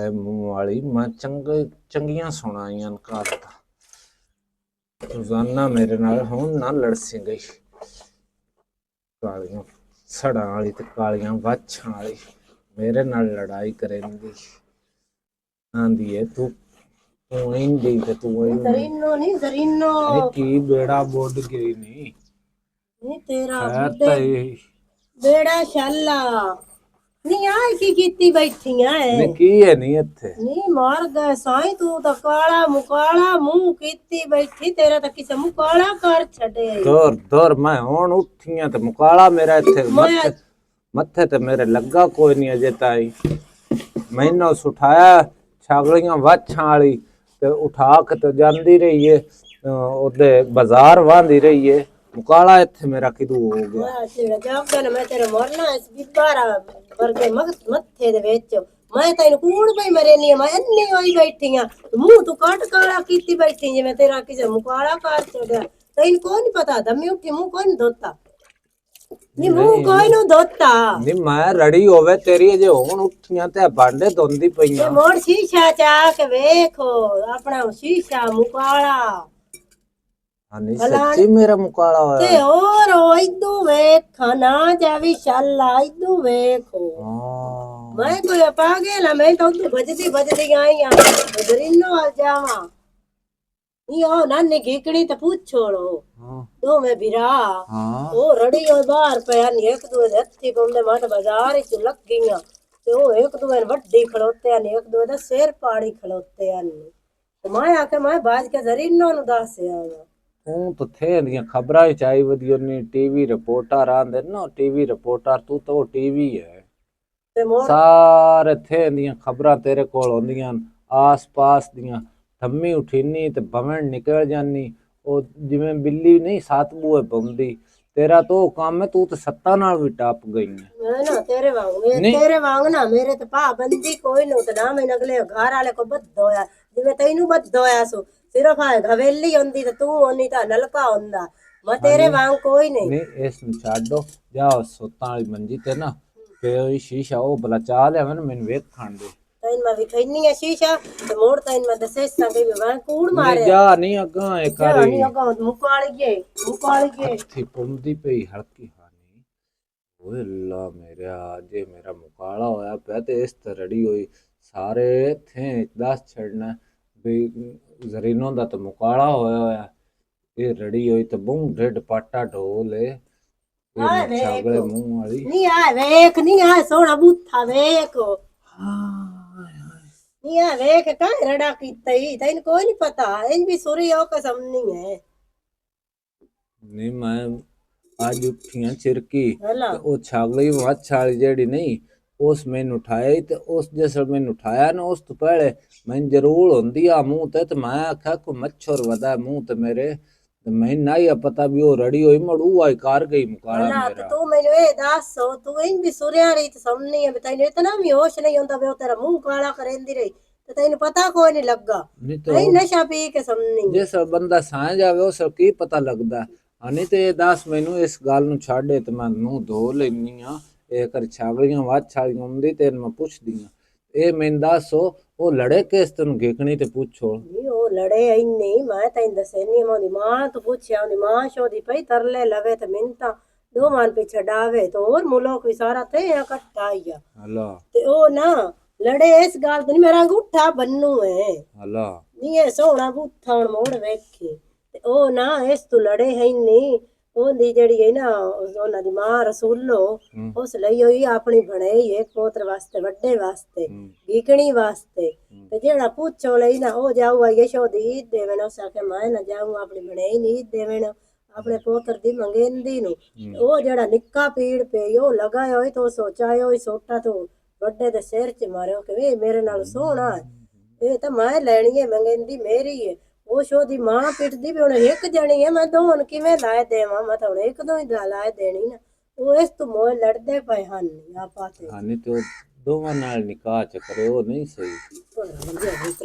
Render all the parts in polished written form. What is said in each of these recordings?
काले मुंह वाली मैं चंगियां सुनाइयां घर रोजाना मेरे नाल हुण ना लड़सी गई कालियां सड़ा वाली ते कालियां वाछां वाली मेरे नाल लड़ाई करेंदी आंदी है तू तू इंदी ते तू ਜ਼ਰੀਨੋ ਨਹੀਂ ਜ਼ਰੀਨੋ की बेड़ा बोड गई नहीं ਨਹੀਂ ਤੇਰਾ खैर ਬੁੱਢੇ ताई ਬੇੜਾ ਸ਼ਾਲਾ ਨਹੀਂ ਆ ਕੀ ਕੀਤੀ ਬੈਠੀਆਂ ਐ ने की है नहीं इत्थे ਨਹੀਂ ਮਰ ਗਏ ਸਾਈਂ ਤੂੰ ਤਾਂ ਕਾਲਾ ਮੁਕਾਲਾ ਮੂੰਹ ਕੀਤੀ ਬੈਠੀ ਤੇਰਾ ਤਾਂ ਕਿਸੇ ਮੁਕਾਲਾ ਕਰ ਛੱਡੇ दूर दूर मैं हुण उठियां ते मुकाला मेरा इत्थे मत्थे मत्थे ते मेरे लगा कोई नहीं अजे ताई मैनू सुठाया छागलियां वाछां वाली ते उठा के तो जांदी रही है ओदे बाजार वांदी रही है मुकाला इत्थे मेरा किदू हो गया ਮੈਂ ਤੇਰਾ ਜਾਗਣ ਮੈਂ ਤੇਰੇ ਮਰਨਾ ਇਸ ਬਿਬਾਰਾ ਵਰਗੇ ਮੱਥੇ ਦੇ ਵਿੱਚ ਮੈਂ ਤੈਨੂੰ ਕੂਣ ਪਈ ਮਰੇ ਨਹੀਂ ਮੈਂ ਇੰਨੀ ਹੋਈ ਬੈਠੀ ਆ ਮੂੰਹ ਤੂੰ ਕੱਟ ਕਾਲਾ ਕੀਤੀ ਬੈਠੀ ਜਿਵੇਂ ਤੇਰਾ ਕਿਸੇ ਮੁਕਾਲਾ ਕਰ ਛੱਡਿਆ ਤੈਨੂੰ ਕੋਈ ਨਹੀਂ ਪਤਾ ਦਮੀ ਉੱਠੀ ਮੂੰਹ ਕੋਈ ਨਹੀਂ ਧੋਤਾ ਨੀ ਮੂੰਹ ਕੋਈ ਨੂੰ ਧੋਤਾ ਨੀ ਮੈਂ ਰੜੀ ਹੋਵੇ ਤੇਰੀ ਜੇ ਹੁਣ ਉੱਠੀਆਂ ਤੇ ਭਾਂਡੇ ਧੋਂਦੀ ਪਈਆਂ ਮੋੜ ਸ਼ੀਸ਼ਾ ਚਾ ਕੇ ਵੇਖੋ ਆਪਣਾ ਸ਼ੀਸ਼ਾ ਮੁਕਾਲਾ ਹਾਨੀ ਸੱਚੀ ਮੇਰਾ ਮੁਕਾਲਾ ਹੋਇਆ ਤੇ ਹੋਰ ਇਦੋਂ ਵੇਖ ਨਾ ਜਾਵੀ ਸ਼ਾਲਾ ਇਦੋਂ ਵੇਖੋ ਹਾਂ ਮੈਂ ਕੋਈ ਪਾਗਲ ਮੈਂ ਤਾਂ ਉੱਥੇ ਭਜਦੀ ਆਈ ਆ ਗਰੀਨੋ ਆ ਜਾਵਾਂ ਨੀ ਉਹ ਨਾਨੀ ਘੀਕਣੀ ਤੇ ਪੁੱਛੋ ਲੋ ਹਾਂ ਦੋਵੇਂ ਵੀਰਾ ਹਾਂ ਉਹ ਰੜੀ ਉਹ ਬਾਹਰ ਪਿਆ ਨੀ ਇੱਕ ਦੂਏ ਦੇ ਹੱਥੀ ਪਾਉਂਦੇ ਮੈਂ ਤਾਂ ਬਾਜ਼ਾਰ ਵਿੱਚ ਲੱਗੀਆਂ ਤੇ ਉਹ ਇੱਕ ਦੂਏ ਨੂੰ ਵੱਡੀ ਖਲੋਤੇ ਨੇ ਇੱਕ ਦੂਏ ਦਾ ਸਿਰ ਪਾੜੀ ਖਲੋਤੇ ਨੇ ਤੇ ਮੈਂ ਆ ਕੇ ਮੈਂ ਬਾਜ ਕੇ ਜ਼ਰੀਨੋ ਨੂੰ ਦੱਸਿਆ ਤੂੰ ਤਾਂ ਥੇ ਦੀਆਂ ਖਬਰਾਂ ਹੀ ਚਾਹੀ ਵਧੀਆ ਨਹੀਂ ਟੀਵੀ ਰਿਪੋਰਟਰ ਆਂਦੇ ਨਾ ਟੀਵੀ ਰਿਪੋਰਟਰ ਤੂੰ ਤਾਂ ਉਹ ਟੀਵੀ ਹੈ ਤੇ ਮੋੜ ਸਾਰੇ ਥੇ ਦੀਆਂ ਖਬਰਾਂ ਤੇਰੇ ਕੋਲ ਆਉਂਦੀਆਂ ਆਸ ਪਾਸ ਦੀਆਂ ਥੰਮੀ ਉਠੀਨੀ ਤੇ ਭਵਨ ਨਿਕਲ ਜਾਨੀ ਉਹ ਜਿਵੇਂ ਬਿੱਲੀ ਨਹੀਂ ਸੱਤ ਬੂਹੇ ਪਾਉਂਦੀ ਤੇਰਾ ਤਾਂ ਉਹ ਕੰਮ ਹੈ ਤੂੰ ਤਾਂ ਸੱਤਾਂ ਨਾਲ ਵੀ ਟੱਪ ਗਈ ਹੈ ਮੈਂ ਨਾ ਤੇਰੇ ਵਾਂਗ ਨਾ ਮੇਰੇ ਤੇ ਪਾਬੰਦੀ ਕੋਈ ਨੂੰ ਤੇ ਨਾ ਮੈਂ ਅਗਲੇ ਘਰ ਵਾਲੇ ਕੋ ਬੱਧ ਹੋਇਆ ਜਿਵੇਂ ਤੈਨੂੰ ਬੱਧ ਹੋਇਆ ਸੋ ਸਿਰਫ ਆ ਹਵੇਲੀ ਹੁੰਦੀ ਤੇ ਤੂੰ ਹੋਣੀ ਤਾਂ ਨਲਕਾ ਹੁੰਦਾ ਮੈਂ ਤੇਰੇ ਵਾਂਗ ਕੋਈ ਨਹੀਂ ਇਸ ਨੂੰ ਛੱਡੋ ਜਾਓ ਸੁੱਤਾਂ ਵਾਲੀ ਮੰਜੀ ਤੇ ਨਾ ਫੇ ਉਹ ਸ਼ੀਸ਼ਾ ਉਹ ਬਲਾ ਚਾਹ ਲਿਆਵੇਂ ਨਾ ਮੈਨੂੰ ਵੇਖ ਖਾਣ ਦੇ ਤੈਨੂੰ ਮੈਂ ਵਿਖਾਈਨੀ ਆ ਸ਼ੀਸ਼ਾ ਤੇ ਮੋੜ ਤੈਨੂੰ ਮੈਂ ਦੱਸੇ ਸੰਗੇ ਵੀ ਮੈਂ ਕੂੜ ਮਾਰਿਆ ਜਾ ਨਹੀਂ ਅੱਗਾ ਇੱਕ ਵਾਰੀ ਨਹੀਂ ਅੱਗਾ ਮੁਕਾਲੀਏ ਹੱਥੀ ਪੁੰਦੀ ਪਈ ਹਲਕੀ ਹਾਨੀ ਓਏ ਅੱਲਾ ਮੇਰਾ ਜੇ ਮੇਰਾ ਮੁਕਾਲਾ ਹੋਇਆ ਪਿਆ ਤੇ ਇਸ ਤਰੜੀ ਹੋਈ ਸਾਰੇ ਥੇ ਦੱਸ ਛੱਡਣਾ ਵੀ ਜ਼ਰੀਨੋਂ ਦਾ ਤਾਂ ਮੁਕਾਲਾ ਹੋਇਆ ਇਹ ਰੜੀ ਹੋਈ ਤੇ ਬੂੰ ਢਿੱਡ ਪਾਟਾ ਢੋਲੇ ਇਹ ਛਾਗਲੇ ਮੂੰਹ ਵਾਲੀ ਨਹੀਂ ਆ ਵੇਖ ਨਹੀਂ ਆ ਸੋਹਣਾ ਬੂਥਾ ਵੇਖ ਨਹੀਂ ਆ ਵੇਖ ਕਾਹ ਰੜਾ ਕੀਤਾ ਹੀ ਤੈਨੂੰ ਕੋਈ ਨਹੀਂ ਪਤਾ ਇਹ ਵੀ ਸੁਰੀ ਉਹ ਕਸਮ ਨਹੀਂ ਹੈ ਨਹੀਂ ਮੈਂ ਅੱਜ ਉੱਠੀਆਂ ਚਿਰਕੀ ਹਲਾ ਉਹ ਛਾਗਲੀ ਵਾਛ ਵਾਲੀ ਜਿਹੜੀ ਨਹੀਂ ਉਸ ਮੈਨੂੰ ਉਠਾਇਆ ਤੇ ਉਸ ਜਿਸ ਮੈਨੂੰ ਉਠਾਇਆ ਨਾ ਉਸ ਤੋਂ ਪਹਿਲੇ ਮੈਨੂੰ ਜ਼ਰੂਰ ਹੁੰਦੀ ਆ ਮੂੰਹ ਤੇ ਮੈਂ ਆਖਿਆ ਕੋ ਮੱਛਰ ਵਦਾ ਮੂੰਹ ਤੇ ਮੇਰੇ ਤੇ ਮੈਂ ਨਾ ਹੀ ਪਤਾ ਵੀ ਉਹ ਰੜੀ ਹੋਈ ਮੜੂ ਆਈ ਕਰ ਗਈ ਮੁਕਾਲਾ ਮੇਰਾ ਤੂੰ ਮੈਨੂੰ ਇਹ ਦੱਸ ਤੂੰ ਇਹ ਵੀ ਸੁਰਿਆ ਰਹੀ ਤੇ ਸਮਝਣੀ ਹੈ ਤੈਨੂੰ ਇਤਨਾ ਵੀ ਹੋਸ਼ ਨਹੀਂ ਹੁੰਦਾ ਵੀ ਉਹ ਤੇਰਾ ਮੂੰਹ ਕਾਲਾ ਕਰੇਂਦੀ ਰਹੀ ਤੇ ਤੈਨੂੰ ਪਤਾ ਕੋਈ ਨਹੀਂ ਲੱਗਾ ਨਹੀਂ ਨਸ਼ਾ ਪੀ ਕੇ ਸਮਝਣੀ ਜਿਸ ਬੰਦਾ ਸਾਂ ਜਾਵੇ ਉਸ ਕੀ ਪਤਾ ਲੱਗਦਾ ਨਹੀਂ ਤੇ ਦੱਸ ਮੈਨੂੰ ਇਸ ਗੱਲ ਨੂੰ ਛੱਡੇ ਤੇ ਮੈਂ ਮੂੰਹ ਧੋ ਲੈਣੀ ਆ ਇਹ ਕਰ ਛਾਗਲੀਆਂ ਵਾਛ ਵਾਲੀਆਂ ਹੁੰਦੀ ਤੇ ਮੈਂ ਪੁੱਛਦੀ ਆ ਇਹ ਮੈਨੂੰ ਦੱਸੋ ਉਹ ਲੜੇ ਕਿਸ ਤੈਨੂੰ ਘੇਕਣੀ ਤੇ ਪੁੱਛੋ ਨਹੀਂ ਉਹ ਲੜੇ ਇੰਨੀ ਮੈਂ ਤੈਨੂੰ ਦੱਸੇ ਨਹੀਂ ਉਹਦੀ ਮਾਂ ਤੋਂ ਪੁੱਛਿਆ ਉਹਦੀ ਮਾਂ ਸ਼ੋਦੀ ਪਈ ਤਰਲੇ ਲਵੇ ਤੇ ਮੈਨੂੰ ਤਾਂ ਦੋ ਮਾਨ ਪਿੱਛੇ ਡਾਵੇ ਤੇ ਹੋਰ ਮੁਲਕ ਵੀ ਸਾਰਾ ਤੇ ਇਕੱਠਾ ਹੀ ਆ ਹਲਾ ਤੇ ਉਹ ਨਾ ਲੜੇ ਇਸ ਗੱਲ ਤੇ ਨਹੀਂ ਮੇਰਾ ਅੰਗੂਠਾ ਬੰਨੂ ਹੈ ਹਲਾ ਨਹੀਂ ਇਹ ਸੋਹਣਾ ਬੂਥਾ ਹੁਣ ਮੋੜ ਵੇਖੀ ਤੇ ਉਹ ਨਾ ਇਸ ਤੋਂ ਲੜੇ ਹੈ ਨਹੀਂ ਉਹਦੀ ਜਿਹੜੀ ਹੈ ਨਾ ਉਹਨਾਂ ਦੀ ਮਾਂ ਰਸੂਲੋ ਉਸ ਲਈ ਹੋਈ ਆਪਣੀ ਬਣਾਈ ਇੱਕ ਪੋਤਰ ਵਾਸਤੇ ਵੱਡੇ ਵਾਸਤੇ ਗੀਕਣੀ ਵਾਸਤੇ ਤੇ ਜਿਹੜਾ ਪੁੱਛੋ ਲਈ ਨਾ ਉਹ ਜਾਊ ਯਸ਼ੋਦੀ ਦੇਵਨ ਉਸ ਆਖੇ ਮੈਂ ਨਾ ਜਾਊ ਆਪਣੀ ਬਣਾਈ ਨਹੀਂ ਦੇਵਨ ਆਪਣੇ ਪੋਤਰ ਦੀ ਮੰਗੇਂਦੀ ਨੂੰ ਉਹ ਜਿਹੜਾ ਨਿੱਕਾ ਪੀੜ ਪਈ ਉਹ ਲਗਾਇਆ ਹੋਈ ਤੋਂ ਸੋਚਾਇਆ ਹੋਈ ਸੋਟਾ ਤੋਂ ਵੱਡੇ ਦੇ ਸਿਰ 'ਚ ਮਾਰਿਓ ਕਿ ਵੇ ਮੇਰੇ ਨਾਲ ਸੋਹਣਾ ਹੈ ਇਹ ਤਾਂ ਮੈਂ ਲੈਣੀ ਹੈ ਮੰਗੇਂਦੀ ਮੇਰੀ ਹੈ ਉਹ ਸ਼ੋਦੀ ਮਾਂ ਪਿੱਟਦੀ ਵੀ ਹੁਣ ਇੱਕ ਜਣੀ ਹੈ ਮੈਂ ਦੋਨ ਕਿਵੇਂ ਲਾਏ ਦੇਵਾਂ ਮੈਂ ਤਾਂ ਹੁਣ ਇੱਕ ਦੋ ਹੀ ਲਾਏ ਦੇਣੀ ਨਾ ਉਹ ਇਸ ਤੋਂ ਮੋਏ ਲੜਦੇ ਪਏ ਹਨ ਆਪਾਂ ਤੇ ਨਹੀਂ ਤੇ ਦੋਵਾਂ ਨਾਲ ਨਿਕਾਹ ਚ ਕਰੇ ਉਹ ਨਹੀਂ ਸਹੀ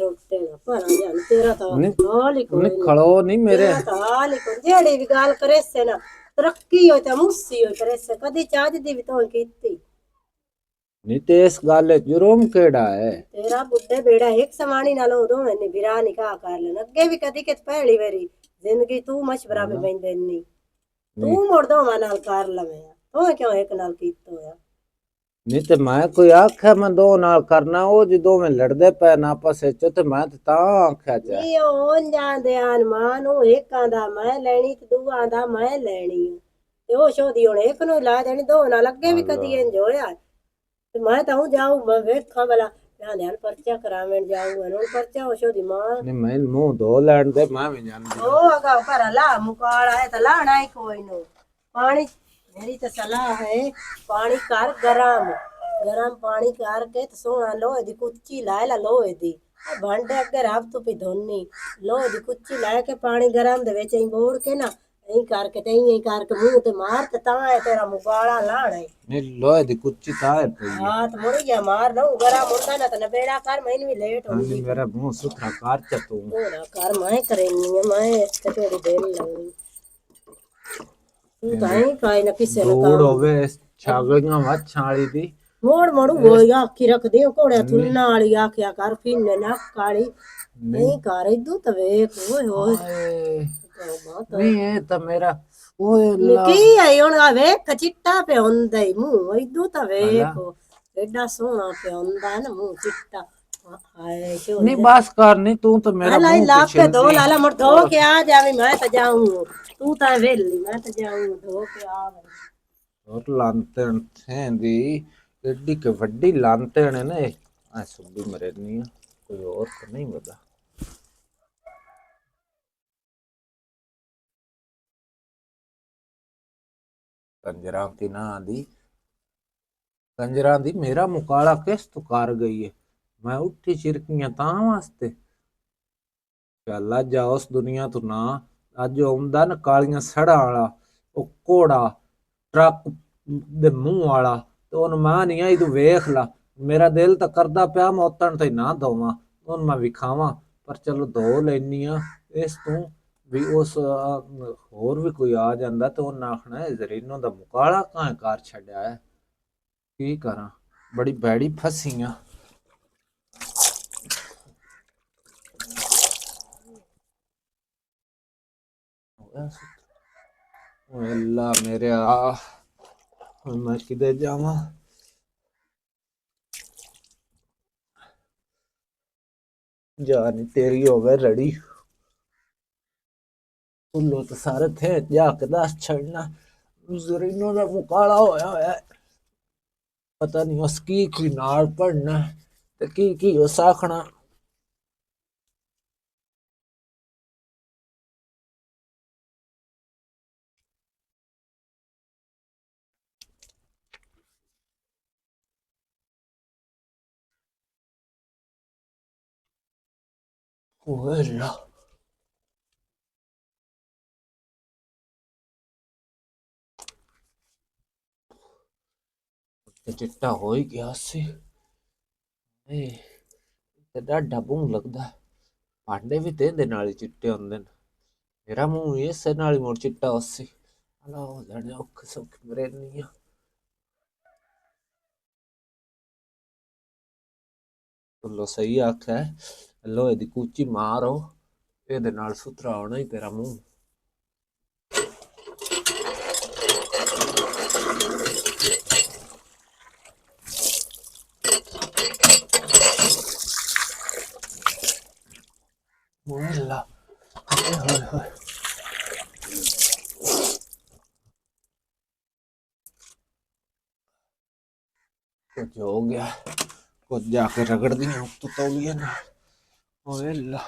ਤੇਰਾ ਤਾਂ ਹਾਲ ਹੀ ਕੋਈ ਖੜੋ ਨਹੀਂ ਮੇਰੇ ਹਾਲ ਹੀ ਕੋਈ ਜਿਹੜੀ ਵੀ ਗੱਲ ਕਰੇ ਸੇ ਨਾ ਤਰੱਕੀ ਹੋਈ ਤਾਂ ਮੁੱਸੀ ਹੋਈ ਕਰੇ ਸੇ ਕਦੀ ਚਾਹ ਦੀ ਵੀ ਤਾਂ ਕੀਤੀ ਨਹੀਂ ਤੇ ਇਸ ਗੱਲ 'ਚ ਜੁਰਮ ਕਿਹੜਾ ਹੈ? ਤੇਰਾ ਬੁੱਢੇ ਬੇੜਾ ਇੱਕ ਸਮਾਣੀ ਨਾਲ ਉਦੋਂ ਮੈਨੇ ਵਿਰਾ ਨਿਕਾਹ ਕਰ ਲੈਣਾ ਅੱਗੇ ਵੀ ਕਦੀ ਕਿਤ ਪਹਿਲੀ ਵਾਰੀ ਜ਼ਿੰਦਗੀ ਤੂੰ ਮਸ਼ਵਰਾ ਪੇ ਬੈਂਦੇ ਨਹੀਂ ਨਹੀਂ ਤੂੰ ਮੁੜ ਦੋਵਾਂ ਨਾਲ ਕਰ ਲਵੇਂ ਤੂੰ ਕਿਉਂ ਇੱਕ ਨਾਲ ਕੀਤਾ ਹੋਇਆ ਨਹੀਂ ਤੇ ਮੈਂ ਕੋਈ ਆਖਿਆ ਮੈਂ ਦੋ ਨਾਲ ਕਰਨਾ, ਉਹ ਜਦੋਂ ਮੈਂ ਲੜਦੇ ਪਏ ਨਾ ਆਪਸ ਵਿੱਚ ਤੇ ਮੈਂ ਤੇ ਤਾਂ ਆਖਿਆ ਚਾ। ਨਹੀਂ ਉਹ ਜਾਂਦੇ ਆਨ ਮਾਂ ਨੂੰ ਇੱਕਾਂ ਦਾ ਮੈਂ ਲੈਣੀ ਤੇ ਦੂਆਂ ਦਾ ਮੈਂ ਲੈਣੀ ਆ। ਤੇ ਉਹ ਸ਼ੋਦੀ ਹੁਣ ਇੱਕ ਨੂੰ ਲਾ ਦੇਣੀ ਦੋ ਨਾਲ ਅੱਗੇ ਵੀ ਕਦੀ ਇੰਜ ਹੋਇਆ ਤੇ ਮੈਂ ਤਾਂ ਹੂੰ ਜਾਊ ਮੈਂ ਵੇਖਾਂ ਭਲਾ ਧਿਆਨ ਪਰਚਾ ਕਰਾਵਣ ਜਾਊ ਹੁਣ ਪਰਚਾ ਉਹ ਸ਼ੋਦੀ ਮਾਂ ਨਹੀਂ ਮੈਂ ਮੂੰਹ ਧੋ ਲੈਣ ਦੇ ਮੈਂ ਵੀ ਜਾਣਦੀ। ਉਹ ਅਗਾ ਪਰ ਲਾ ਮੁਕਾਲ ਆਏ ਤਾਂ ਲਾਣਾ ਹੀ ਕੋਈ ਨੂੰ ਪਾਣੀ मेरी तो सलाह है पानी कर गरम गरम पानी करके तो सोना लोहे दी कुच्ची लाए ला लोहे दी भांडे अगे रख तू पी धोनी लोहे दी कुच्ची लाए के पानी गरम दे विच बोड़ के ना ऐ करके ते ऐ करके मुंह ते मार ते ता है तेरा मुगाला लाना नहीं लोहे दी कुच्ची ता है पई हां तो मुड़ गया मार ना गरम होता ना तो नबेड़ा कर मैंने भी लेट हो नहीं मेरा मुंह सुथरा कर च तू ना कर मैं करेनी है मैं इसके थोड़ी देर लगनी तू काई काई ना किसे ने ਦੂੜ ਹੋਵੇ ਛਾਗਲੀਆਂ ਵਾਛਾਂ ਵਾਲੀ ਦੀ ਮੋੜ ਮੋੜੂ ਹੋਈ ਆਖੀ ਰੱਖਦੇ ਘੋੜਿਆ ਥੁਲਣਾ ਵਾਲੀ ਆਖਿਆ ਕਰ ਫਿੰਨੇ ਨਾ ਕਾਲੀ ਨਹੀਂ ਕਰ ਇਦੂ ਤਾਂ ਵੇਖ ਓਏ ਹੋਏ ਨਹੀਂ ਇਹ ਤਾਂ ਮੇਰਾ ਓਏ ਕੀ ਆਈ ਹੁਣ ਆ ਵੇਖ ਚਿੱਟਾ ਪਿਆ ਹੁੰਦਾ ਈ ਮੂੰਹ ਇਦੂ ਤਾਂ ਵੇਖ ਐਡਾ ਸੋਹਣਾ ਪਿਆ ਹੁੰਦਾ ਨਾ ਮੂੰਹ ਚਿੱਟਾ ਹਾਏ ਸ਼ੋ ਨਹੀਂ ਬਸ ਕਰ ਨਹੀਂ ਤੂੰ ਤਾਂ ਮੇਰਾ ਲਾਈ ਮੂੰਹ ਲਾ ਪਿਛੇ ਕੇ ਦੋ ਲਾਲਾ ਮੁੜ ਧੋ ਕੇ ਆ ਜਾਵੇਂ ਮੈਂ ਤਾਂ ਜਾਊਂ ਤੂੰ ਤਾਂ ਵੇਲੀ ਮੈਂ ਤਾਂ ਜਾਊਂ ਧੋ ਕੇ ਆ ਹੋਰ ਲਾਂਤਣ ਥੇਂਦੀ ਏਡੀ ਕਿ ਵੱਡੀ ਲਾਂਤਣ ਨੇ ਆ ਸੁੱਡੀ ਮਰੇ ਨਹੀਂ ਕੋਈ ਹੋਰ ਤਾਂ ਨਹੀਂ ਪਤਾ ਕੰਜਰਾਂ ਦੀ ਮੇਰਾ ਮੁਕਾਲਾ ਕਿਸ ਤੋਂ ਕਰ ਗਈ ਹੈ ਮੈਂ ਉੱਠੀ ਚਿਰਕੀਆਂ ਤਾਂ ਵਾਸਤੇ ਚੱਲ ਅੱਜ ਉਸ ਦੁਨੀਆ ਤੋਂ ਨਾ ਅੱਜ ਆਉਂਦਾ ਨਾ ਕਾਲੀਆਂ ਸੜਾਂ ਵਾਲਾ ਉਹ ਘੋੜਾ ਟਰੱਕ ਦੇ ਮੂੰਹ ਵਾਲਾ ਤੇ ਉਹਨੂੰ ਮਾਂ ਨਹੀਂ ਆਈ ਤੂੰ ਵੇਖ ਲਾ ਮੇਰਾ ਦਿਲ ਤਾਂ ਕਰਦਾ ਪਿਆ ਮੌਤਣ ਤੇ ਨਾ ਦਵਾਂ ਉਹਨੂੰ ਮੈਂ ਵਿਖਾਵਾਂ ਪਰ ਚਲੋ ਦੋ ਲੈਣੀ ਆ ਇਸ ਤੋਂ ਵੀ ਉਸ ਹੋਰ ਵੀ ਕੋਈ ਆ ਜਾਂਦਾ ਤੇ ਉਹਨਾਂ ਆਖਣਾ ਜ਼ਰੀਨੋ ਦਾ ਮੁਕਾਲਾ ਕਾਂ ਕਰ ਛੱਡਿਆ ਹੈ ਕੀ ਕਰਾਂ ਬੜੀ ਬੈੜੀ ਫਸੀ ਆ ਓਏ ਅੱਲਾ ਮੇਰੇ ਆ ਮੈਂ ਕਿਤੇ ਜਾਵਾਂ ਜਾਨ ਤੇਰੀ ਹੋਵੇ ਰੜੀ ਉੱਲੋ ਤਾਂ ਸਾਰੇ ਥੇ ਜਾ ਕੇ ਦੱਸ ਛੱਡਣਾ ਜ਼ਰੀਨੋ ਦਾ ਮੁਕਾਲਾ ਹੋਇਆ ਪਤਾ ਨਹੀਂ ਉਸ ਕੀ ਨਾਲ ਪੜਨਾ ਤੇ ਕੀ ਉਸ ਆਖਣਾ ਓਏ ਅੱਲਾ ਤੇ ਚਿੱਟਾ ਹੋ ਹੀ ਗਿਆ ਸੀ ਏ ਤੇ ਡਾਢਾ ਬੂੰ ਲੱਗਦਾ ਭਾਂਡੇ ਵੀ ਤੇ ਇਹਦੇ ਨਾਲ ਹੀ ਚਿੱਟੇ ਹੁੰਦੇ ਨੇ ਮੇਰਾ ਮੂੰਹ ਇਸੇ ਨਾਲ ਹੀ ਮੁੜ ਚਿੱਟਾ ਹੋਸੀ ਹਲਾ ਹੋ ਜਾਣੇ ਔਖ ਸੌਖ ਮਰੇ ਨਹੀਂ ਲੋ ਸਹੀ ਆਖਿਆ ਲੋਹੇ ਦੀ ਕੂਚੀ ਮਾਰੋ ਇਹਦੇ ਨਾਲ ਸੁਥਰਾ ਹੋਣਾ ਹੀ ਤੇਰਾ ਮੂੰਹ Mulla. कुछ हो गया कुछ जाके रगड़ दिया तो तौलिए ना ओए अल्लाह